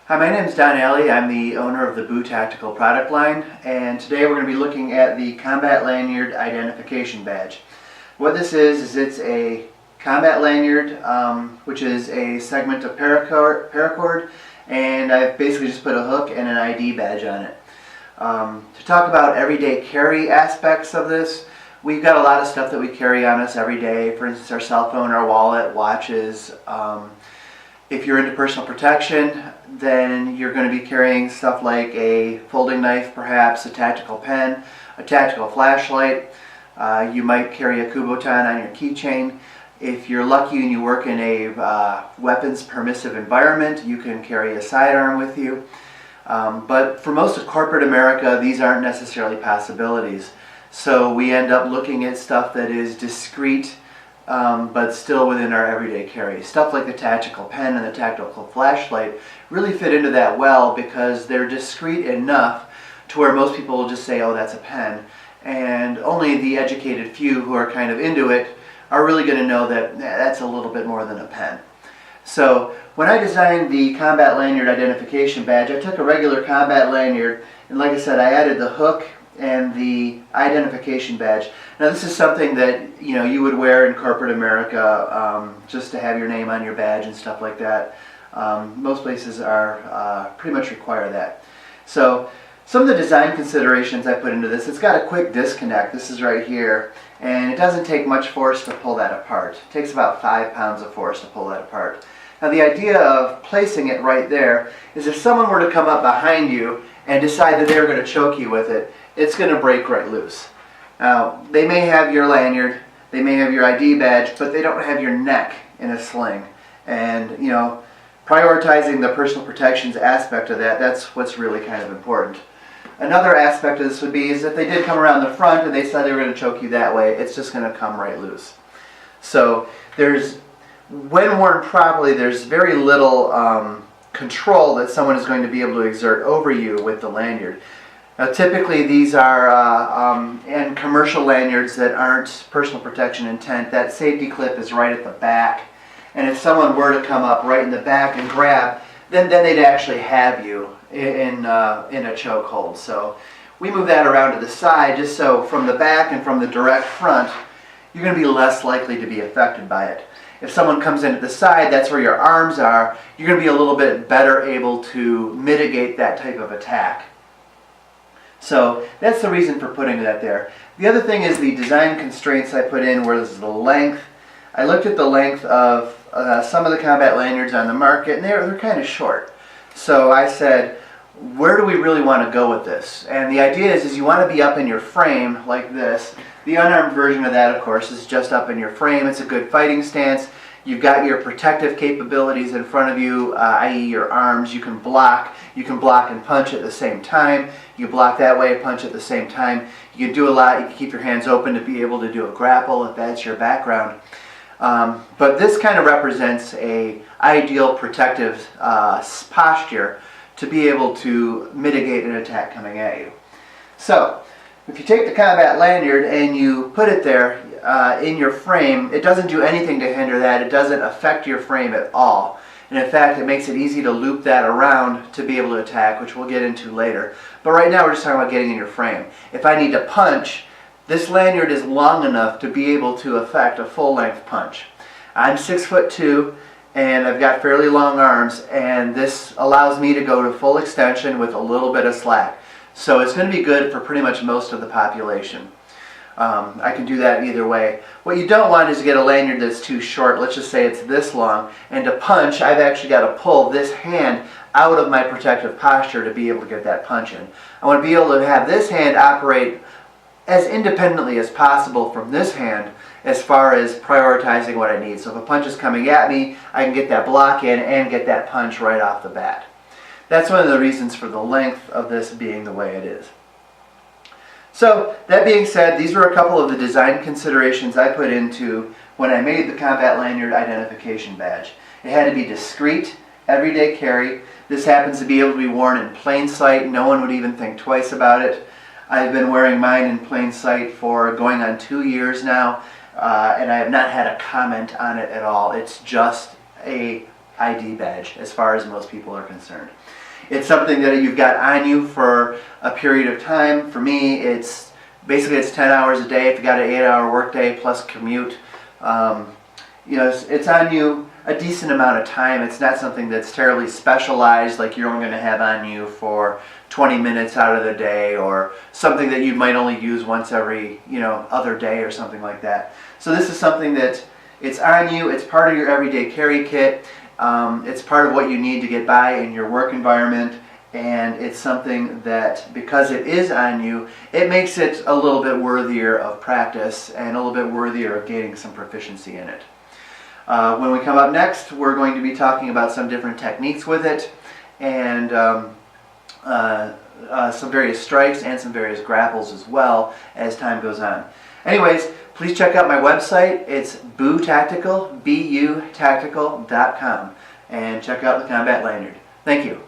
Hi, my name is Don Alley. I'm the owner of the Bu Tactical product line, and today we're going to be looking at the Combat Lanyard Identification Badge. What this is it's a combat lanyard, which is a segment of paracord, and I've basically just put a hook and an ID badge on it. To talk about everyday carry aspects of this, we've got a lot of stuff that we carry on us every day. For instance, our cell phone, our wallet, watches. If you're into personal protection, then you're going to be carrying stuff like a folding knife, perhaps a tactical pen, a tactical flashlight. You might carry a Kubotan on your keychain. If you're lucky and you work in a weapons permissive environment, you can carry a sidearm with you. But for most of corporate America, these aren't necessarily possibilities. So we end up looking at stuff that is discreet, but still within our everyday carry. Stuff like the tactical pen and the tactical flashlight really fit into that well because they're discreet enough to where most people will just say, oh, that's a pen. And only the educated few who are kind of into it are really going to know that that's a little bit more than a pen. So when I designed the Combat Lanyard Identification Badge, I took a regular combat lanyard, and like I said, I added the hook and the identification badge. Now this is something that you would wear in corporate America just to have your name on your badge and stuff like that. Most places are pretty much require that. So some of the design considerations I put into this, it's got a quick disconnect. This is right here, and it doesn't take much force to pull that apart. It takes about 5 pounds of force to pull that apart. Now the idea of placing it right there is if someone were to come up behind you and decide that they're going to choke you with it, it's going to break right loose. Now, they may have your lanyard, they may have your ID badge, but they don't have your neck in a sling. And, prioritizing the personal protections aspect of that, that's what's really kind of important. Another aspect of this would be is if they did come around the front and they said they were going to choke you that way, it's just going to come right loose. So, when worn properly, there's very little control that someone is going to be able to exert over you with the lanyard. Now typically these are and commercial lanyards that aren't personal protection intent, that safety clip is right at the back, and if someone were to come up right in the back and grab, then they'd actually have you in a chokehold. So we move that around to the side just so from the back and from the direct front you're going to be less likely to be affected by it. If someone comes in at the side, that's where your arms are, you're going to be a little bit better able to mitigate that type of attack. So that's the reason for putting that there. The other thing is the design constraints I put in was the length. I looked at the length of some of the combat lanyards on the market, and they're kind of short. So I said, where do we really want to go with this? And the idea is you want to be up in your frame like this. The unarmed version of that, of course, is just up in your frame. It's a good fighting stance. You've got your protective capabilities in front of you, i.e. your arms. You can block and punch at the same time. You block that way, punch at the same time. You can do a lot. You can keep your hands open to be able to do a grapple if that's your background. But this kind of represents an ideal protective posture to be able to mitigate an attack coming at you. So, if you take the combat lanyard and you put it there in your frame, it doesn't do anything to hinder that. It doesn't affect your frame at all. And in fact, it makes it easy to loop that around to be able to attack, which we'll get into later. But right now we're just talking about getting in your frame. If I need to punch, this lanyard is long enough to be able to effect a full-length punch. I'm 6'2", and I've got fairly long arms, and this allows me to go to full extension with a little bit of slack. So it's going to be good for pretty much most of the population. I can do that either way. What you don't want is to get a lanyard that's too short. Let's just say it's this long, and to punch, I've actually got to pull this hand out of my protective posture to be able to get that punch in. I want to be able to have this hand operate as independently as possible from this hand as far as prioritizing what I need. So if a punch is coming at me, I can get that block in and get that punch right off the bat. That's one of the reasons for the length of this being the way it is. So, that being said, these were a couple of the design considerations I put into when I made the Combat Lanyard Identification Badge. It had to be discreet, everyday carry. This happens to be able to be worn in plain sight. No one would even think twice about it. I've been wearing mine in plain sight for going on 2 years now, and I have not had a comment on it at all. It's just a ID badge as far as most people are concerned. It's something that you've got on you for a period of time. For me, it's 10 hours a day. If you got an 8-hour workday plus commute, it's on you a decent amount of time. It's not something that's terribly specialized, like you're only going to have on you for 20 minutes out of the day, or something that you might only use once every other day or something like that. So this is something that it's on you. It's part of your everyday carry kit. It's part of what you need to get by in your work environment, and it's something that, because it is on you, it makes it a little bit worthier of practice and a little bit worthier of gaining some proficiency in it. When we come up next, we're going to be talking about some different techniques with it, and some various strikes and some various grapples as well as time goes on. Anyways, please check out my website. It's Bu Tactical, BU Tactical.com, and check out the Combat Lanyard. Thank you.